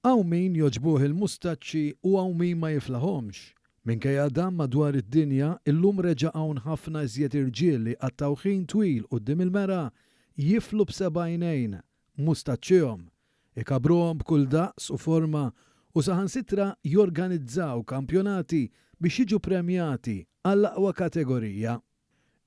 Hawn min jogħġbuh il-mustaċċi u hawn min ma jiflahomx. Minkejja dan madwar id-dinja illum reġa' hawn ħafna iżjed irġiel li qattaw ħin twil quddiem il-mera jiflu b'seba' għajnejn mustaċċihom, ikabruhom b'kull daqs u forma u saħansitra jorganizzaw kampjonati biex jiġu premjati għall-aqwa kategorija.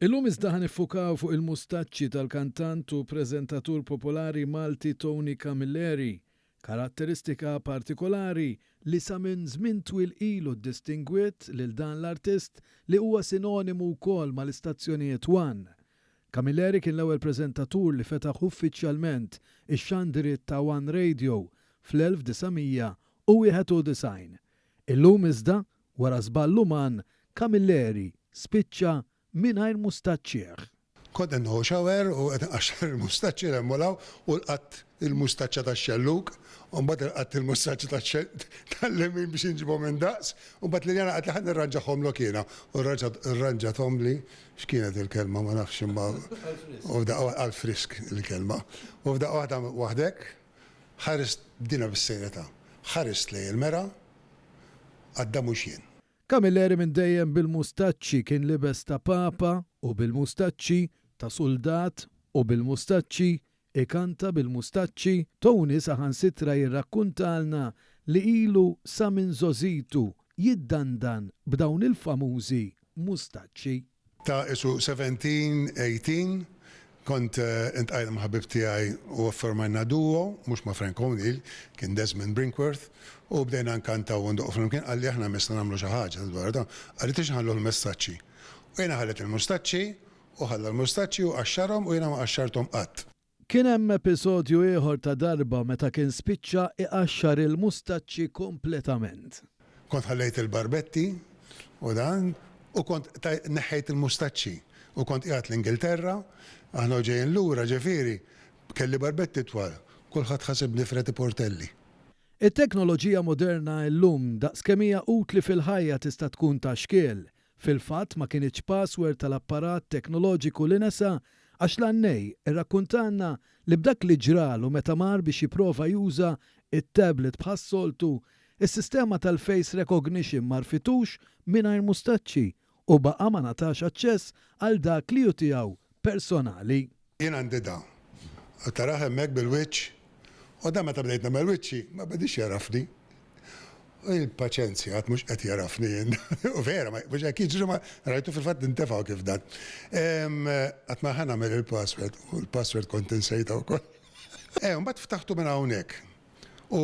Illum iżda ħanifukaw fuq il-mustaċċi tal-kantant u preżentatur popolari Malti Tony Camilleri, karatteristika partikolari li sa minn żmien twil ilu ddistingwiet lil dan l-artist li huwa sinonimu wkoll mal-istazzjonijiet One. Camilleri kien l-ewwel preżentatur li fetaħ uffiċjalment ix-xandiriet ta' One Radio fl-1991. Illum iżda wara żball uman Camilleri spiċċa mingħajr mustaċċieħ. Kont inħu xawer u għaxar il-mustaċċi l-emmolaw u l-qatt il-mustaċċa tax-xelluk, u mbagħad il-qatt il-mustaċċa tal-lemin biex inġibhom minn daqs, u mbagħad li jana qatt li ħadd nirranġaħhom kiena u rranġathom li x'kienet il-kelma ma nafx imma u għal-frisk il-kelma. U f'daqqa waħda waħdek ħarist dina bis-sejreta, ħarist lej il-mera għadda mhux jien. Camilleri minn dejjem bil-mustaċċi kien libes ta' papa u bil-mustaċċi ta' soldat u bil-mustaċċi ikanta bil-mustaċċi. Tony saħansitra jirrakkuntalna li ilu sa minn żożitu jiddandan b'dawn il-famużi mustaċċi. Ta' isu 17-18 kont intqajna ma' ħabib tiegħi u formajna duo, mhux ma' Frank O'Neill, kien Desmond Brinkworth, u bdejna nkantaw u ndoqgħu flimkien qalli aħna mista nagħmlu xi ħaġa dwar dan. Qalli tix ħallu l-mustaċċi. U jiena ħallet il-mustaċċi u ħalla l-mustaċċi u qaxxarhom u jiena ma qaxxarthom qatt. Kien hemm episodju ieħor ta' darba meta kien spiċċa iqaxxar il-mustaċċi kompletament. Kont ħallejt il-barbetti u dan u kont neħħejt il-mustaċċi u kont qiegħed l-Ingilterra, aħna ġejjin lura ġifieri kelli barbetti twal, kulħadd ħasibni Freti Portelli. It-teknoloġija moderna llum daqskemm hija utli fil-ħajja tista' tkun ta' xkiel. Fil-fatt ma kienx password tal-apparat teknoloġiku li nesa għax l-annej irrakkuntanna li b'dak li ġralu meta mar biex jipprova juża it-tablet bħas-soltu, is-sistema tal-face recognition ma rfitux mingħajr mustaċċi u baqa' ma natax aċċess għal dak li hu tiegħu personali. Jien għandi da. Taraħ hemmhekk bil-wiċċ u da meta bdejt nagħmel wiċċi ma bedix jarafni. Il-paċenzja għat mux għat jarafni jien. U vera, mux għakid ġuġu rajtu fil-fat nintefaw kif dan. Għat maħan għamil il-password, u il-password kont insejta u koll. Mbatt ftaħtu minn hawnhekk. U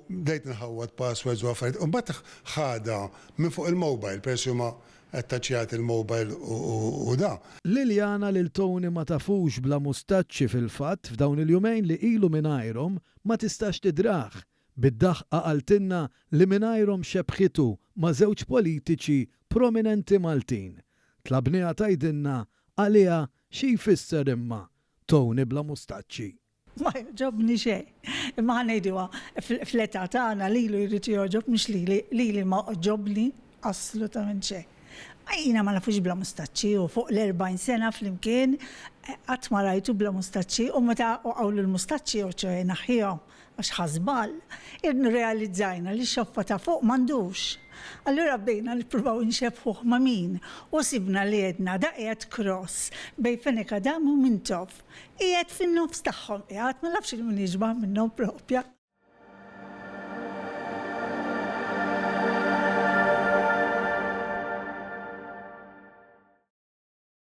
bdejt nħawad passwords u għaffariet. Mbatt ħada minn fuq il-mobile, persu ma attaċjat il-mobile u da. Liljana lil Tony ma tafux bla mustaċċi fil-fatt f'dawn il-jumejn li ilu mingħajrhom ma tistax tidraħ. Bid-daħqa qaltilna li mingħajrhom xebħitu ma' żewġ politiċi prominenti Maltin. Tlabniha tgħidilna għaliha xi jfisser imma Tony bla mustaċċi. Ma jogħġobni xejn. Imma ħanejduha fl-età tagħna lilu jrid jogħġob mhux lili ma oġobni assolutament xejn. Jiena ma nafux bla mustaċċi u fuq l-40 sena flimkien qatt ma rajtu bla mustaċċi u meta qawlu l-mustaċċi u ċoj naħħihom għax ħażbal, irrealizzajna li x-xoffa ta' fuq m'għandux. Allura bdejna nippruvaw nxebħuh ma' min u sibna li jedna da qiegħed cross bejn Fenik Adam u Mintoff. Qiegħed fin-nofs tagħhom qiegħed ma nafx min jiġbaħ minnhom propja.